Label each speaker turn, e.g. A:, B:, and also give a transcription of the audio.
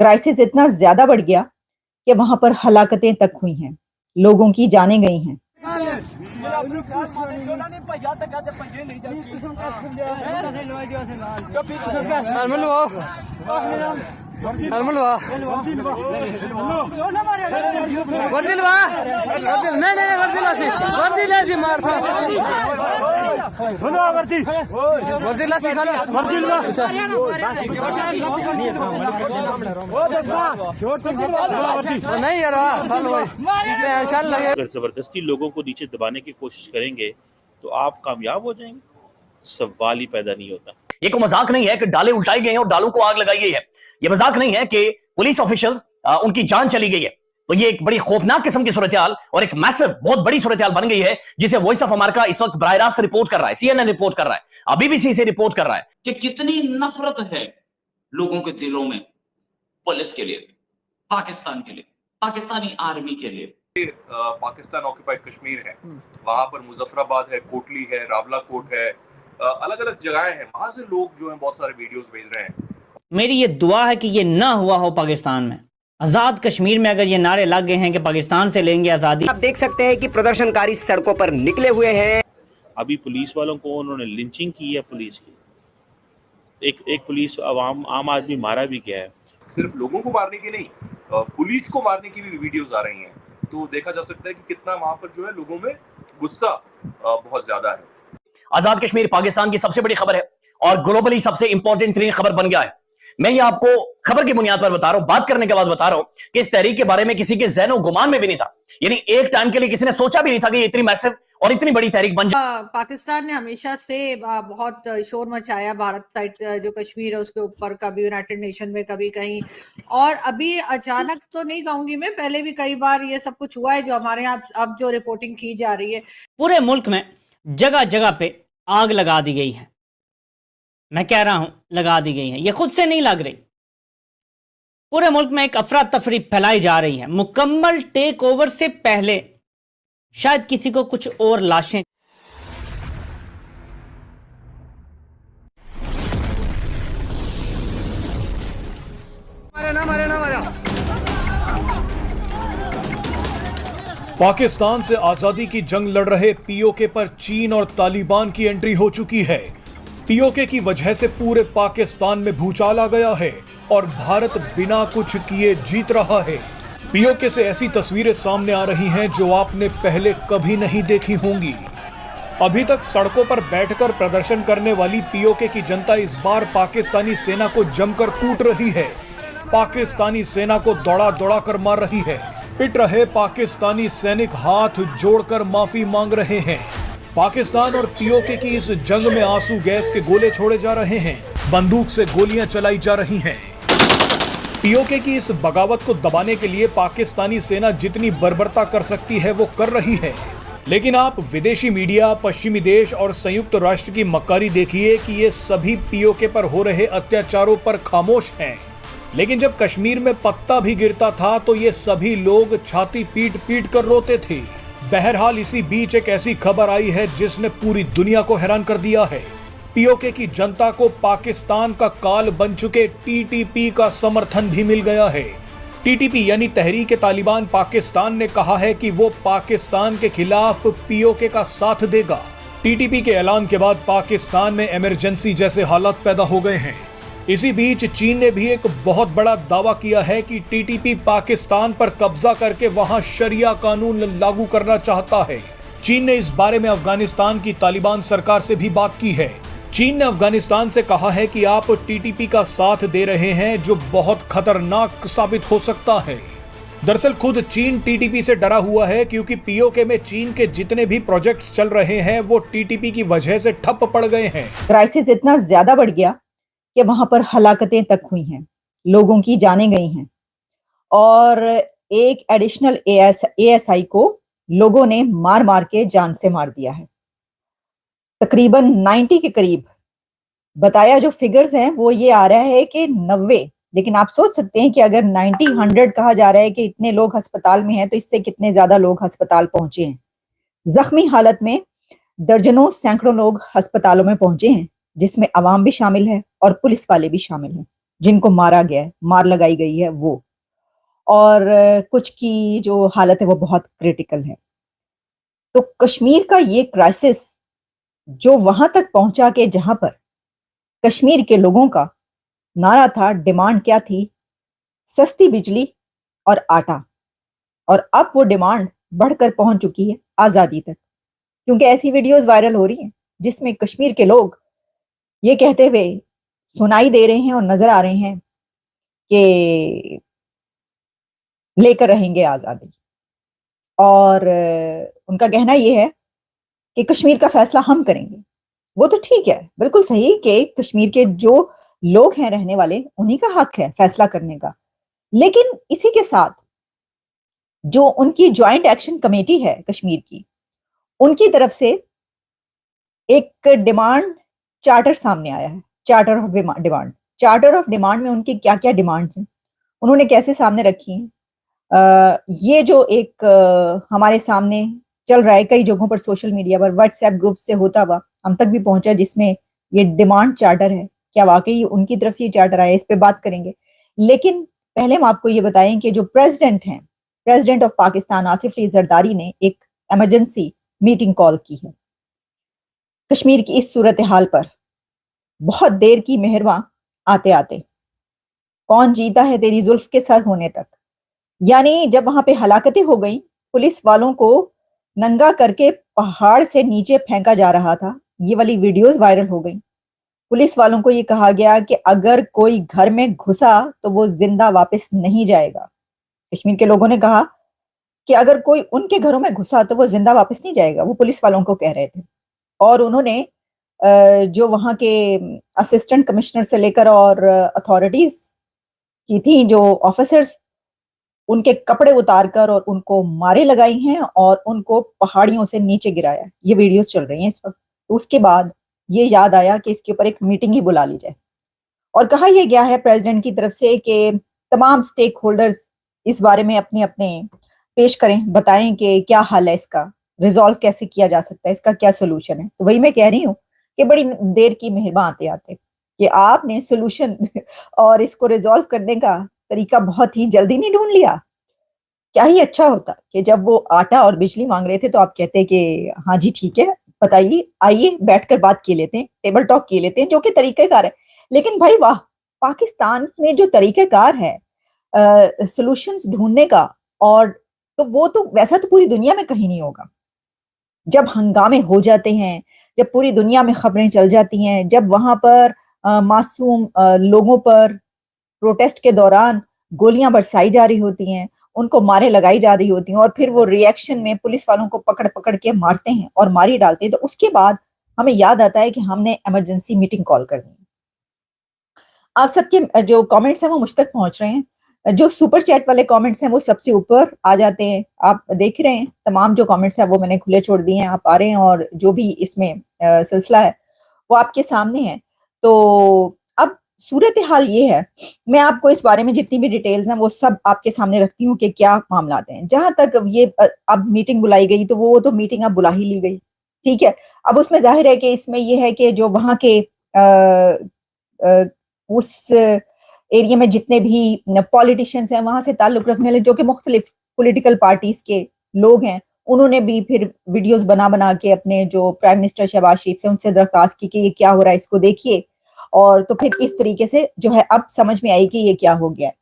A: Crisis इतना ज्यादा बढ़ गया कि वहां पर हलाकतें तक हुई हैं, लोगों की जानें गई हैं।
B: अगर जबरदस्ती लोगों को नीचे दबाने की कोशिश करेंगे तो आप कामयाब हो जाएंगे, सवाल ही पैदा नहीं होता।
C: ये कोई मजाक नहीं है कि डाले उल्टाई गए हैं और डालों को आग लगाई गई है। ये मजाक नहीं है कि पुलिस ऑफिशियल्स उनकी जान चली गई है। तो ये एक बड़ी खौफनाक किस्म की सूरत-ए-हाल और एक मैसिव बहुत बड़ी सूरत-ए-हाल बन गई है, जिसे वॉइस ऑफ अमेरिका इस वक्त बराह रास्त रिपोर्ट कर रहा है, CNN रिपोर्ट कर रहा है, बीबीसी से रिपोर्ट कर रहा है
D: कि कितनी नफरत है लोगों के दिलों में पुलिस के लिए, पाकिस्तान के लिए, पाकिस्तानी आर्मी के लिए।
E: पाकिस्तान ऑक्यूपाइड कश्मीर है, वहां पर मुजफ्फराबाद है, कोटली है, रावला कोट है, अलग अलग जगहें हैं, वहां से लोग जो हैं बहुत सारे वीडियोस भेज रहे हैं।
F: मेरी ये दुआ है कि ये ना हुआ हो पाकिस्तान में। आजाद कश्मीर में अगर ये नारे लग गए हैं कि पाकिस्तान से लेंगे आजादी।
G: आप देख सकते हैं कि प्रदर्शनकारी सड़कों पर निकले हुए हैं।
B: अभी पुलिस वालों को उन्होंने लिंचिंग की है, पुलिस की एक पुलिस आम आदमी मारा भी गया है।
E: सिर्फ लोगों को मारने की नहीं, पुलिस को मारने की भी वीडियोस आ रही हैं, तो देखा जा सकता है कि कितना वहां पर जो है लोगों में गुस्सा बहुत ज्यादा है।
C: आजाद कश्मीर पाकिस्तान की सबसे बड़ी खबर है और ग्लोबली सबसे इंपॉर्टेंट तरीन खबर बन गया है। मैं ये आपको खबर की बुनियाद पर बता रहा हूं, बात करने के बाद बता रहा हूं कि इस तहरीक के बारे में किसी के ज़हनो गुमान में भी नहीं था। यानी एक टाइम के लिए किसी ने सोचा भी नहीं था कि ये इतनी मैसिव और इतनी बड़ी तहरीक बन जाए।
H: पाकिस्तान ने हमेशा से बहुत शोर मचाया भारत साइड जो कश्मीर है उसके ऊपर, कभी यूनाइटेड नेशन में, कभी कहीं, और अभी अचानक तो नहीं कहूंगी मैं, पहले भी कई बार ये सब कुछ हुआ है जो हमारे यहाँ अब जो रिपोर्टिंग की जा रही है।
F: पूरे मुल्क में जगह जगह पे आग लगा दी गई है। मैं कह रहा हूं लगा दी गई है, ये खुद से नहीं लग रही। पूरे मुल्क में एक अफरा तफरी फैलाई जा रही है। मुकम्मल टेक ओवर से पहले शायद किसी को कुछ और लाशें
I: पाकिस्तान से आजादी की जंग लड़ रहे पीओके पर चीन और तालिबान की एंट्री हो चुकी है। पीओके की वजह से पूरे पाकिस्तान में भूचाल आ गया है और भारत बिना कुछ किए जीत रहा है। पीओके से ऐसी तस्वीरें सामने आ रही हैं जो आपने पहले कभी नहीं देखी होंगी। अभी तक सड़कों पर बैठकर प्रदर्शन करने वाली पीओके की जनता इस बार पाकिस्तानी सेना को जमकर कूट रही है। पाकिस्तानी सेना को दौड़ा दौड़ा कर मार रही है। पिट रहे पाकिस्तानी सैनिक हाथ जोड़कर माफी मांग रहे हैं। पाकिस्तान और पीओके की इस जंग में आंसू गैस के गोले छोड़े जा रहे हैं, बंदूक से गोलियां चलाई जा रही हैं। पीओके की इस बगावत को दबाने के लिए पाकिस्तानी सेना जितनी बर्बरता कर सकती है वो कर रही है, लेकिन आप विदेशी मीडिया, पश्चिमी देश और संयुक्त राष्ट्र की मक्कारी देखिए कि ये सभी पीओके पर हो रहे अत्याचारों पर खामोश हैं। लेकिन जब कश्मीर में पत्ता भी गिरता था तो ये सभी लोग छाती पीट पीट कर रोते थे। बहरहाल इसी बीच एक ऐसी खबर आई है जिसने पूरी दुनिया को हैरान कर दिया है। पीओके की जनता को पाकिस्तान का काल बन चुके टीटीपी का समर्थन भी मिल गया है। टीटीपी यानी तहरीक तालिबान पाकिस्तान ने कहा है कि वो पाकिस्तान के खिलाफ पीओके का साथ देगा। टीटीपी के ऐलान के बाद पाकिस्तान में इमरजेंसी जैसे हालात पैदा हो गए हैं। इसी बीच चीन ने भी एक बहुत बड़ा दावा किया है कि टीटीपी पाकिस्तान पर कब्जा करके वहां शरिया कानून लागू करना चाहता है। चीन ने इस बारे में अफगानिस्तान की तालिबान सरकार से भी बात की है। चीन ने अफगानिस्तान से कहा है कि आप टीटीपी का साथ दे रहे हैं जो बहुत खतरनाक साबित हो सकता है। दरअसल खुद चीन टीटीपी से डरा हुआ है क्योंकि पीओके में चीन के जितने भी प्रोजेक्ट्स चल रहे हैं वो टीटीपी की वजह से ठप पड़ गए हैं।
A: क्राइसिस इतना ज्यादा बढ़ गया कि वहां पर हलाकतें तक हुई हैं, लोगों की जानें गई हैं और एक एडिशनल एएसआई को लोगों ने मार मार के जान से मार दिया है। तकरीबन 90 के करीब बताया जो फिगर्स हैं वो ये आ रहा है कि 90, लेकिन आप सोच सकते हैं कि अगर 90, 100 कहा जा रहा है कि इतने लोग अस्पताल में हैं तो इससे कितने ज्यादा लोग अस्पताल पहुंचे हैं। जख्मी हालत में दर्जनों सैकड़ों लोग अस्पतालों में पहुंचे हैं, जिसमें अवाम भी शामिल है और पुलिस वाले भी शामिल हैं। जिनको मारा गया है, मार लगाई गई है वो, और कुछ की जो हालत है वो बहुत क्रिटिकल है। तो कश्मीर का ये क्राइसिस जो वहां तक पहुंचा के जहां पर कश्मीर के लोगों का नारा था, डिमांड क्या थी? सस्ती बिजली और आटा। और अब वो डिमांड बढ़कर पहुंच चुकी है आजादी तक, क्योंकि ऐसी वीडियोस वायरल हो रही हैं जिसमें कश्मीर के लोग ये कहते हुए सुनाई दे रहे हैं और नजर आ रहे हैं कि लेकर रहेंगे आजादी। और उनका कहना यह है कि कश्मीर का फैसला हम करेंगे। वो तो ठीक है, बिल्कुल सही कि कश्मीर के जो लोग हैं रहने वाले, उन्हीं का हक है फैसला करने का। लेकिन इसी के साथ जो उनकी ज्वाइंट एक्शन कमेटी है कश्मीर की, उनकी तरफ से एक डिमांड चार्टर सामने आया है, charter of demand. Charter of demand में उनकी क्या क्या डिमांड्स हैं, उन्होंने कैसे सामने रखी हैं, ये जो एक हमारे सामने चल रहा है कई जगहों पर, सोशल मीडिया पर, व्हाट्सएप ग्रुप से होता हुआ हम तक भी पहुंचा, जिसमें ये डिमांड चार्टर है। क्या वाकई उनकी तरफ से ये चार्टर आया? इस पे बात करेंगे। लेकिन पहले हम आपको ये बताएं कि जो प्रेसिडेंट हैं, प्रेसिडेंट ऑफ पाकिस्तान आसिफ अली जरदारी ने एक इमरजेंसी मीटिंग कॉल की है कश्मीर की इस सूरत हाल पर। बहुत देर की मेहरबान आते आते, कौन जीता है तेरी जुल्फ के सर होने तक। यानी जब वहां पे हलाकतें हो गई, पुलिस वालों को नंगा करके पहाड़ से नीचे फेंका जा रहा था, ये वाली वीडियोस वायरल हो गई। पुलिस वालों को ये कहा गया कि अगर कोई घर में घुसा तो वो जिंदा वापस नहीं जाएगा। कश्मीर के लोगों ने कहा कि अगर कोई उनके घरों में घुसा तो वो जिंदा वापस नहीं जाएगा, वो पुलिस वालों को कह रहे थे। और उन्होंने जो वहां के असिस्टेंट कमिश्नर से लेकर और अथॉरिटीज की थी, जो ऑफिसर्स, उनके कपड़े उतारकर और उनको मारे लगाई हैं और उनको पहाड़ियों से नीचे गिराया। ये वीडियोस चल रही हैं इस वक्त। तो उसके बाद ये याद आया कि इसके ऊपर एक मीटिंग ही बुला ली जाए, और कहा यह गया है प्रेसिडेंट की तरफ से कि तमाम स्टेक होल्डर्स इस बारे में अपने अपने पेश करें, बताएं कि क्या हल है, इसका रिजॉल्व कैसे किया जा सकता है, इसका क्या सोल्यूशन है। तो वही मैं कह रही हूँ कि बड़ी देर की मेहरबान आते आते कि आपने सोल्यूशन और इसको रिजॉल्व करने का तरीका बहुत ही जल्दी नहीं ढूंढ लिया। क्या ही अच्छा होता कि जब वो आटा और बिजली मांग रहे थे तो आप कहते कि हाँ जी ठीक है, बताइए, आइए बैठकर बात किए लेते हैं, टेबल टॉक किए लेते हैं, जो कि तरीकेकार है। लेकिन भाई वाह, पाकिस्तान में जो तरीकेकार है सॉल्यूशंस ढूंढने का, और तो वो तो वैसा तो पूरी दुनिया में कहीं नहीं होगा। जब हंगामे हो जाते हैं, जब पूरी दुनिया में खबरें चल जाती हैं, जब वहां पर मासूम लोगों पर प्रोटेस्ट के दौरान गोलियां बरसाई जा रही होती हैं, उनको मारे लगाई जा रही होती हैं, और फिर वो रिएक्शन में पुलिस वालों को पकड़ पकड़ के मारते हैं और मारी डालते हैं, तो उसके बाद हमें याद आता है कि हमने इमरजेंसी मीटिंग कॉल करनी है। आप सबके जो कमेंट्स हैं वो मुझ तक पहुंच रहे हैं, जो सुपर चैट वाले कमेंट्स हैं वो सबसे ऊपर आ जाते हैं। आप देख रहे हैं तमाम जो कमेंट्स हैं वो मैंने खुले छोड़ दिए हैं, आप आ रहे हैं, और जो भी इसमें सिलसिला है वो आपके सामने है। तो अब सूरत हाल ये है, मैं आपको इस बारे में जितनी भी डिटेल्स हैं वो सब आपके सामने रखती हूँ कि क्या मामला हैं। जहां तक ये अब मीटिंग बुलाई गई, तो वो तो मीटिंग अब बुला ही ली गई, ठीक है। अब उसमें जाहिर है कि इसमें ये है कि जो वहां के उस एरिया में जितने भी पॉलिटिशियंस हैं, वहां से ताल्लुक रखने वाले जो कि मुख्तलिफ पॉलिटिकल पार्टीज के लोग हैं, उन्होंने भी फिर वीडियोस बना बना के अपने जो प्राइम मिनिस्टर शहबाज शरीफ से उनसे दरख्वास्त की कि ये क्या हो रहा है, इसको देखिए। और तो फिर इस तरीके से जो है अब समझ में आई कि ये क्या हो गया है।